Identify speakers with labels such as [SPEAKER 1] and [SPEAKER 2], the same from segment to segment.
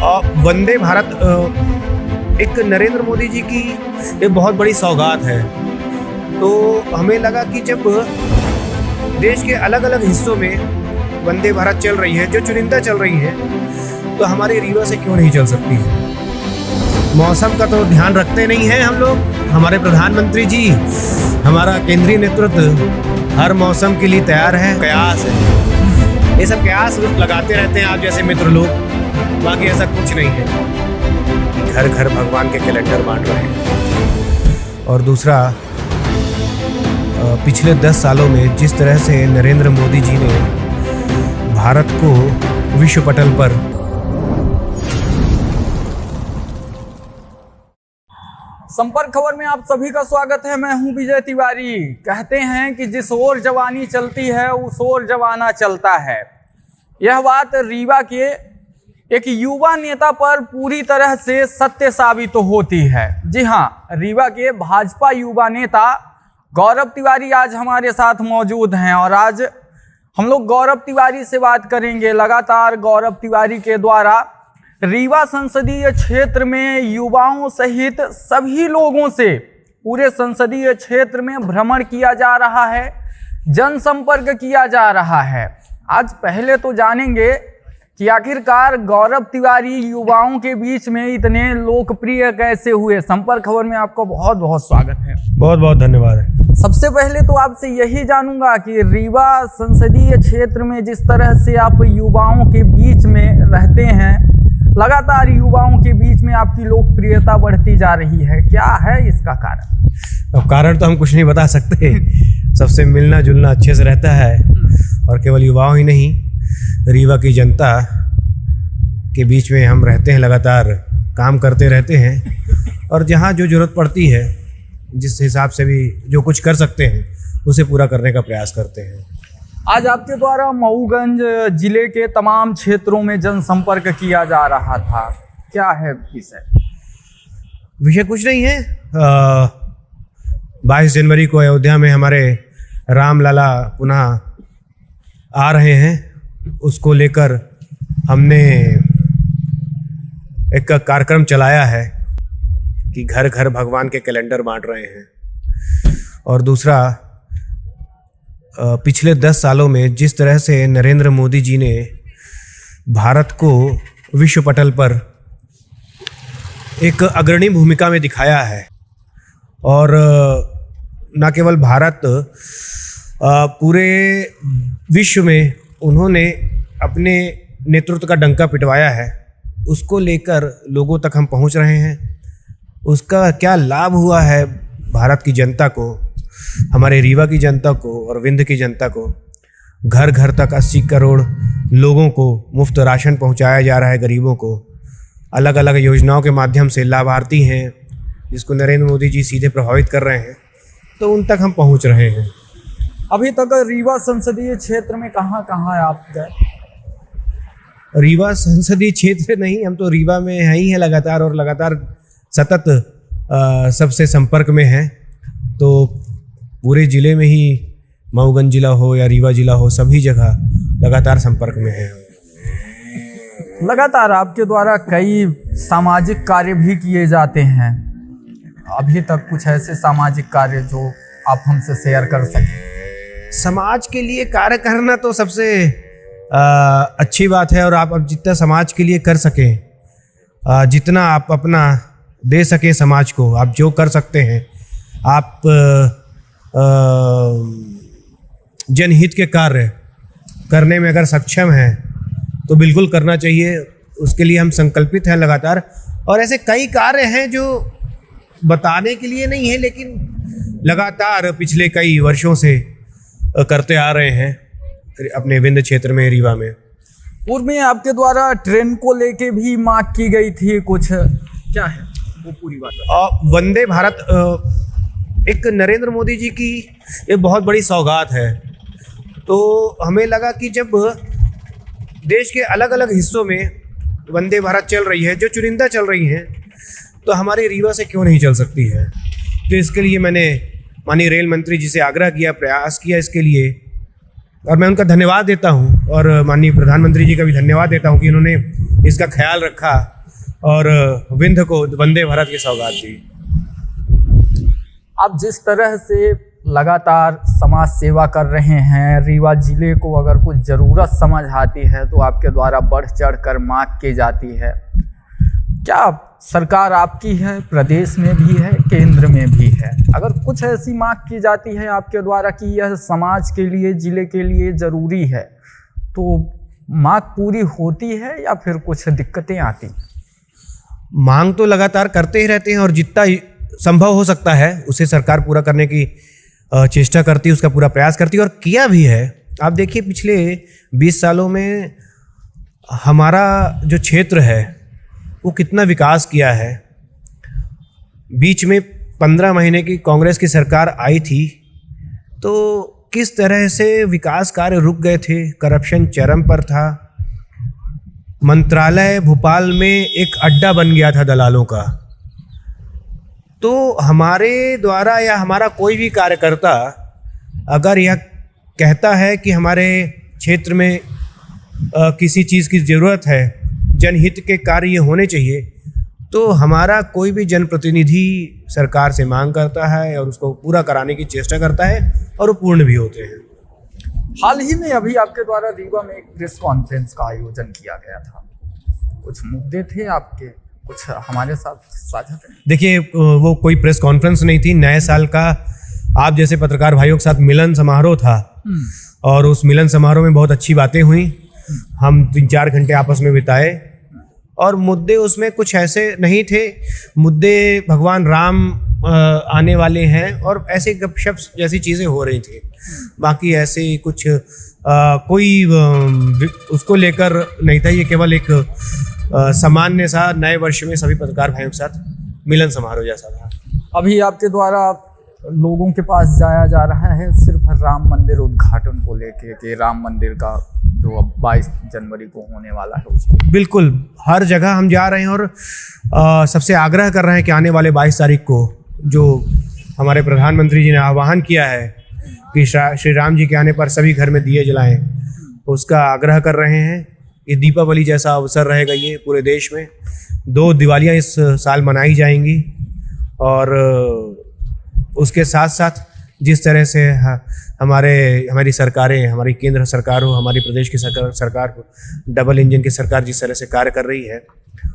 [SPEAKER 1] वंदे भारत एक नरेंद्र मोदी जी की एक बहुत बड़ी सौगात है। तो हमें लगा कि जब देश के अलग अलग हिस्सों में वंदे भारत चल रही है, जो चुनिंदा चल रही है, तो हमारे रीवा से क्यों नहीं चल सकती है। मौसम का तो ध्यान रखते नहीं हैं हम लोग। हमारे प्रधानमंत्री जी, हमारा केंद्रीय नेतृत्व हर मौसम के लिए तैयार है। कयास है, ये सब कयास लगाते रहते हैं आप जैसे मित्र लोग, बाकी ऐसा कुछ नहीं है। घर घर भगवान के कैलेंडर बांट रहे हैं। और दूसरा, पिछले 10 सालों में जिस तरह से नरेंद्र मोदी जी ने भारत को विश्व पटल पर
[SPEAKER 2] संपर्क खबर में आप सभी का स्वागत है। मैं हूं विजय तिवारी। कहते हैं कि जिस ओर जवानी चलती है उस ओर जमाना चलता है। यह बात रीवा के एक युवा नेता पर पूरी तरह से सत्य साबित होती है। जी हां, रीवा के भाजपा युवा नेता गौरव तिवारी आज हमारे साथ मौजूद हैं और आज हम लोग गौरव तिवारी से बात करेंगे। लगातार गौरव तिवारी के द्वारा रीवा संसदीय क्षेत्र में युवाओं सहित सभी लोगों से पूरे संसदीय क्षेत्र में भ्रमण किया जा रहा है, जनसंपर्क किया जा रहा है। आज पहले तो जानेंगे कि आखिरकार गौरव तिवारी युवाओं के बीच में इतने लोकप्रिय कैसे हुए। संपर्क खबर में आपको बहुत बहुत स्वागत है।
[SPEAKER 1] बहुत बहुत धन्यवाद।
[SPEAKER 2] सबसे पहले तो आपसे यही जानूंगा कि रीवा संसदीय क्षेत्र में जिस तरह से आप युवाओं के बीच में रहते हैं, लगातार युवाओं के बीच में आपकी लोकप्रियता बढ़ती जा रही है, क्या है इसका कारण?
[SPEAKER 1] अब कारण तो हम कुछ नहीं बता सकते। सबसे मिलना जुलना अच्छे से रहता है और केवल युवाओं ही नहीं, रीवा की जनता के बीच में हम रहते हैं, लगातार काम करते रहते हैं और जहाँ जो जरूरत पड़ती है, जिस हिसाब से भी जो कुछ कर सकते हैं उसे पूरा करने का प्रयास करते हैं।
[SPEAKER 2] आज आपके द्वारा मऊगंज जिले के तमाम क्षेत्रों में जनसंपर्क किया जा रहा था, क्या है विषय?
[SPEAKER 1] विषय कुछ नहीं है। 22 जनवरी को अयोध्या में हमारे रामलला पुनः आ रहे हैं, उसको लेकर हमने एक कार्यक्रम चलाया है कि घर घर भगवान के कैलेंडर बांट रहे हैं। और दूसरा, पिछले 10 सालों में जिस तरह से नरेंद्र मोदी जी ने भारत को विश्व पटल पर एक अग्रणी भूमिका में दिखाया है और न केवल भारत, पूरे विश्व में उन्होंने अपने नेतृत्व का डंका पिटवाया है, उसको लेकर लोगों तक हम पहुंच रहे हैं। उसका क्या लाभ हुआ है भारत की जनता को, हमारे रीवा की जनता को और विंध्य की जनता को। घर घर तक 80 करोड़ लोगों को मुफ्त राशन पहुंचाया जा रहा है, गरीबों को। अलग अलग योजनाओं के माध्यम से लाभार्थी हैं जिसको नरेंद्र मोदी जी सीधे प्रभावित कर रहे हैं, तो उन तक हम पहुंच रहे हैं।
[SPEAKER 2] अभी तक रीवा संसदीय क्षेत्र में कहाँ कहाँ आप गए?
[SPEAKER 1] रीवा संसदीय क्षेत्र नहीं, हम तो रीवा में हैं ही हैं लगातार और लगातार सतत सबसे संपर्क में हैं। तो पूरे ज़िले में ही, मऊगंज जिला हो या रीवा जिला हो, सभी जगह लगातार संपर्क में हैं।
[SPEAKER 2] लगातार आपके द्वारा कई सामाजिक कार्य भी किए जाते हैं। अभी तक कुछ ऐसे सामाजिक कार्य जो आप हमसे शेयर कर सकें?
[SPEAKER 1] समाज के लिए कार्य करना तो सबसे अच्छी बात है और आप अब जितना समाज के लिए कर सकें, जितना आप अपना दे सकें समाज को, आप जो कर सकते हैं, आप जनहित के कार्य करने में अगर सक्षम हैं तो बिल्कुल करना चाहिए। उसके लिए हम संकल्पित हैं लगातार। और ऐसे कई कार्य हैं जो बताने के लिए नहीं है, लेकिन लगातार पिछले कई वर्षों से करते आ रहे हैं अपने विंध्य क्षेत्र में, रीवा में।
[SPEAKER 2] पूर्व में आपके द्वारा ट्रेन को लेके भी मांग की गई थी कुछ, क्या है वो पूरी बात?
[SPEAKER 1] वंदे भारत एक नरेंद्र मोदी जी की एक बहुत बड़ी सौगात है। तो हमें लगा कि जब देश के अलग अलग हिस्सों में वंदे भारत चल रही है, जो चुनिंदा चल रही हैं, तो हमारे रीवा से क्यों नहीं चल सकती है। तो इसके लिए मैंने माननीय रेल मंत्री जी से आग्रह किया, प्रयास किया इसके लिए, और मैं उनका धन्यवाद देता हूं और माननीय प्रधानमंत्री जी का भी धन्यवाद देता हूं कि इन्होंने इसका ख्याल रखा और विंध्य को वंदे भारत की सौगात दी।
[SPEAKER 2] आप जिस तरह से लगातार समाज सेवा कर रहे हैं, रीवा जिले को अगर कुछ ज़रूरत समझ आती है तो आपके द्वारा बढ़ चढ़ कर मांग की जाती है। क्या सरकार आपकी है, प्रदेश में भी है, केंद्र में भी है, अगर कुछ ऐसी मांग की जाती है आपके द्वारा कि यह समाज के लिए, जिले के लिए ज़रूरी है, तो मांग पूरी होती है या फिर कुछ दिक्कतें आती?
[SPEAKER 1] मांग तो लगातार करते ही रहते हैं और जितना संभव हो सकता है उसे सरकार पूरा करने की चेष्टा करती है, उसका पूरा प्रयास करती है और किया भी है। आप देखिए पिछले 20 सालों में हमारा जो क्षेत्र है वो कितना विकास किया है। बीच में 15 महीने की कांग्रेस की सरकार आई थी तो किस तरह से विकास कार्य रुक गए थे, करप्शन चरम पर था। मंत्रालय भोपाल में एक अड्डा बन गया था दलालों का। तो हमारे द्वारा या हमारा कोई भी कार्यकर्ता अगर यह कहता है कि हमारे क्षेत्र में किसी चीज़ की ज़रूरत है, जनहित के कार्य होने चाहिए, तो हमारा कोई भी जनप्रतिनिधि सरकार से मांग करता है और उसको पूरा कराने की चेष्टा करता है और वो पूर्ण भी होते हैं।
[SPEAKER 2] हाल ही में अभी आपके द्वारा रीवा में एक प्रेस कॉन्फ्रेंस का आयोजन किया गया था, कुछ मुद्दे थे आपके, कुछ हमारे साथ साझा करें।
[SPEAKER 1] देखिए वो कोई प्रेस कॉन्फ्रेंस नहीं थी, नए साल का आप जैसे पत्रकार भाइयों के साथ मिलन समारोह था और उस मिलन समारोह में बहुत अच्छी बातें हुई। हम 3-4 घंटे आपस में बिताए और मुद्दे उसमें कुछ ऐसे नहीं थे। मुद्दे भगवान राम आने वाले हैं और ऐसे गपशप जैसी चीज़ें हो रही थी। बाकी ऐसे कुछ कोई उसको लेकर नहीं था। ये केवल एक सामान्य सा नए वर्ष में सभी पत्रकार भाइयों के साथ मिलन समारोह जैसा था।
[SPEAKER 2] अभी आपके द्वारा लोगों के पास जाया जा रहा है सिर्फ राम मंदिर उद्घाटन को लेके कि राम मंदिर का जो अब 22 जनवरी को होने वाला है उसको।
[SPEAKER 1] बिल्कुल हर जगह हम जा रहे हैं और सबसे आग्रह कर रहे हैं कि आने वाले 22 तारीख को जो हमारे प्रधानमंत्री जी ने आह्वान किया है कि श्री राम जी के आने पर सभी घर में दिए जलाएं, उसका आग्रह कर रहे हैं। ये दीपावली जैसा अवसर रहेगा ये पूरे देश में। 2 दिवालियाँ इस साल मनाई जाएंगी और उसके साथ साथ जिस तरह से हमारी सरकारें, हमारी केंद्र सरकार हो, हमारी प्रदेश की सरकार हो, डबल इंजन की सरकार जिस तरह से कार्य कर रही है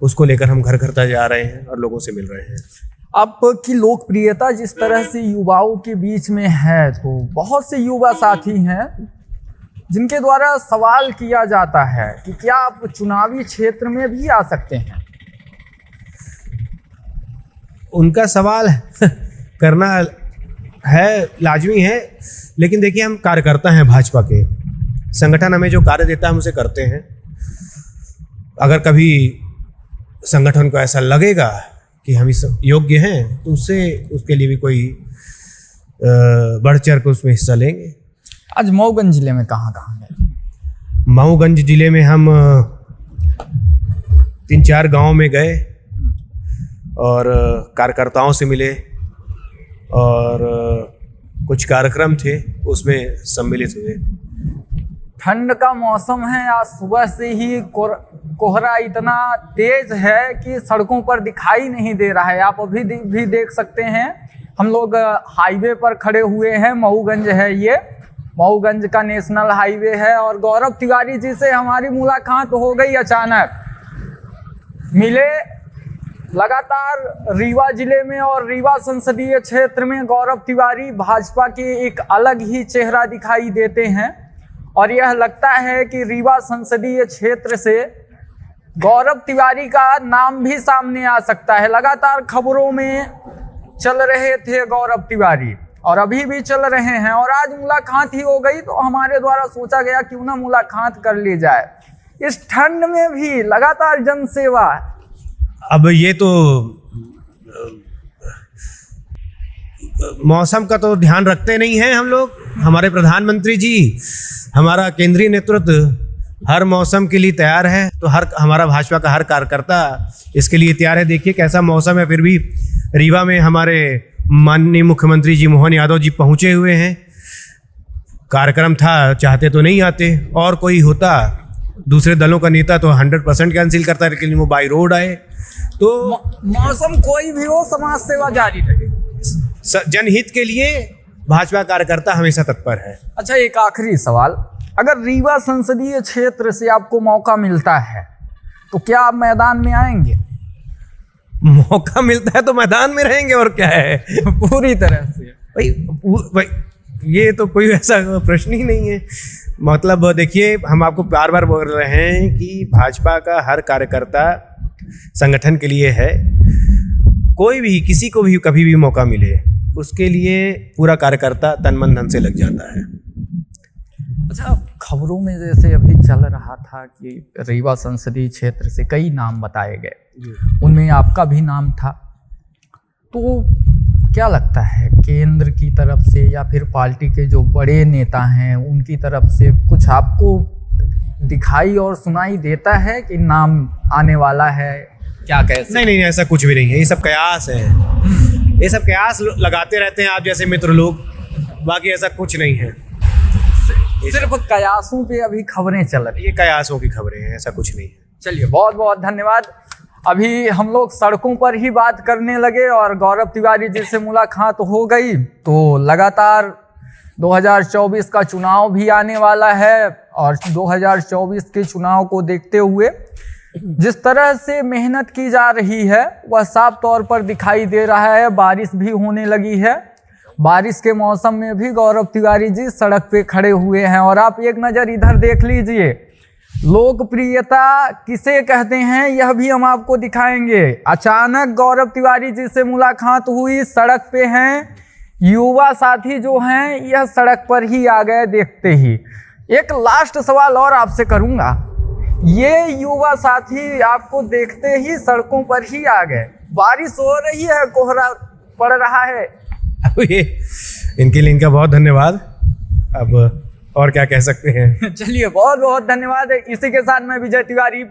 [SPEAKER 1] उसको लेकर हम घर घर तक जा रहे हैं और लोगों से मिल रहे हैं।
[SPEAKER 2] आपकी लोकप्रियता जिस तरह से युवाओं के बीच में है तो बहुत से युवा साथी हैं जिनके द्वारा सवाल किया जाता है कि क्या आप चुनावी क्षेत्र में भी आ सकते हैं?
[SPEAKER 1] उनका सवाल करना है, लाजमी है, लेकिन देखिए हम कार्यकर्ता हैं भाजपा के। संगठन हमें जो कार्य देता है हम उसे करते हैं। अगर कभी संगठन को ऐसा लगेगा कि हम इस योग्य हैं तो उसके लिए भी कोई बढ़ चढ़ कर उसमें हिस्सा लेंगे।
[SPEAKER 2] आज मऊगंज जिले में कहाँ गए?
[SPEAKER 1] मऊगंज जिले में हम 3-4 गांव में गए और कार्यकर्ताओं से मिले और कुछ कार्यक्रम थे उसमें सम्मिलित हुए।
[SPEAKER 2] ठंड का मौसम है, आज सुबह से ही कोहरा इतना तेज है कि सड़कों पर दिखाई नहीं दे रहा है। आप अभी भी देख सकते हैं, हम लोग हाईवे पर खड़े हुए हैं। मऊगंज है, ये मऊगंज का नेशनल हाईवे है और गौरव तिवारी जी से हमारी मुलाकात हो गई। अचानक मिले, लगातार रीवा जिले में और रीवा संसदीय क्षेत्र में गौरव तिवारी भाजपा के एक अलग ही चेहरा दिखाई देते हैं और यह लगता है कि रीवा संसदीय क्षेत्र से गौरव तिवारी का नाम भी सामने आ सकता है। लगातार खबरों में चल रहे थे गौरव तिवारी और अभी भी चल रहे हैं और आज मुलाकात ही हो गई तो हमारे द्वारा सोचा गया क्यों ना मुलाकात कर ली जाए। इस ठंड में भी लगातार जनसेवा।
[SPEAKER 1] अब ये तो मौसम का तो ध्यान रखते नहीं हैं हम लोग। हमारे प्रधानमंत्री जी, हमारा केंद्रीय नेतृत्व हर मौसम के लिए तैयार है, तो हमारा भाजपा का हर कार्यकर्ता इसके लिए तैयार है। देखिए कैसा मौसम है, फिर भी रीवा में हमारे माननीय मुख्यमंत्री जी मोहन यादव जी पहुंचे हुए हैं। कार्यक्रम था, चाहते तो नहीं आते, और कोई होता दूसरे दलों का नेता तो 100% कैंसिल करता है, लेकिन वो बाई रोड आए तो
[SPEAKER 2] मौसम कोई भी हो, समाज सेवा जारी रहे।
[SPEAKER 1] जनहित के लिए भाजपा कार्यकर्ता हमेशा तत्पर है।
[SPEAKER 2] अच्छा, एक आखिरी सवाल, अगर रीवा संसदीय क्षेत्र से आपको मौका मिलता है तो क्या आप मैदान में आएंगे?
[SPEAKER 1] मौका मिलता है तो मैदान में रहेंगे, और क्या है।
[SPEAKER 2] पूरी तरह से
[SPEAKER 1] भाई ये तो कोई ऐसा प्रश्न ही नहीं है। मतलब देखिए, हम आपको बार बार बोल रहे हैं कि भाजपा का हर कार्यकर्ता संगठन के लिए है। कोई भी किसी को भी कभी भी मौका मिले, उसके लिए पूरा कार्यकर्ता तन मन धन से लग जाता है।
[SPEAKER 2] अच्छा, खबरों में जैसे अभी चल रहा था कि रीवा संसदीय क्षेत्र से कई नाम बताए गए, उनमें आपका भी नाम था, तो क्या लगता है केंद्र की तरफ से या फिर पार्टी के जो बड़े नेता हैं उनकी तरफ से कुछ आपको दिखाई और सुनाई देता है कि नाम आने वाला है? क्या कैसे?
[SPEAKER 1] नहीं, ऐसा कुछ भी नहीं है, ये सब कयास है। ये सब कयास लगाते रहते हैं आप जैसे मित्र लोग, बाकी ऐसा कुछ नहीं है।
[SPEAKER 2] सिर्फ कयासों पे अभी खबरें चल रही है।
[SPEAKER 1] ये कयासों की खबरें हैं, ऐसा कुछ नहीं है।
[SPEAKER 2] चलिए, बहुत बहुत धन्यवाद। अभी हम लोग सड़कों पर ही बात करने लगे और गौरव तिवारी जी से मुलाकात हो गई, तो लगातार 2024 का चुनाव भी आने वाला है और 2024 के चुनाव को देखते हुए जिस तरह से मेहनत की जा रही है वह साफ तौर पर दिखाई दे रहा है। बारिश भी होने लगी है, बारिश के मौसम में भी गौरव तिवारी जी सड़क पे खड़े हुए हैं। और आप एक नज़र इधर देख लीजिए, लोकप्रियता किसे कहते हैं यह भी हम आपको दिखाएंगे। अचानक गौरव तिवारी जी से मुलाकात हुई, सड़क पे हैं, युवा साथी जो हैं यह सड़क पर ही आ गए देखते ही। एक लास्ट सवाल और आपसे करूंगा, ये युवा साथी आपको देखते ही सड़कों पर ही आ गए, बारिश हो रही है, कोहरा पड़ रहा है,
[SPEAKER 1] अब ये इनके लिए इनका बहुत धन्यवाद। अब और क्या कह सकते हैं।
[SPEAKER 2] चलिए, बहुत बहुत धन्यवाद। इसी के साथ मैं विजय तिवारी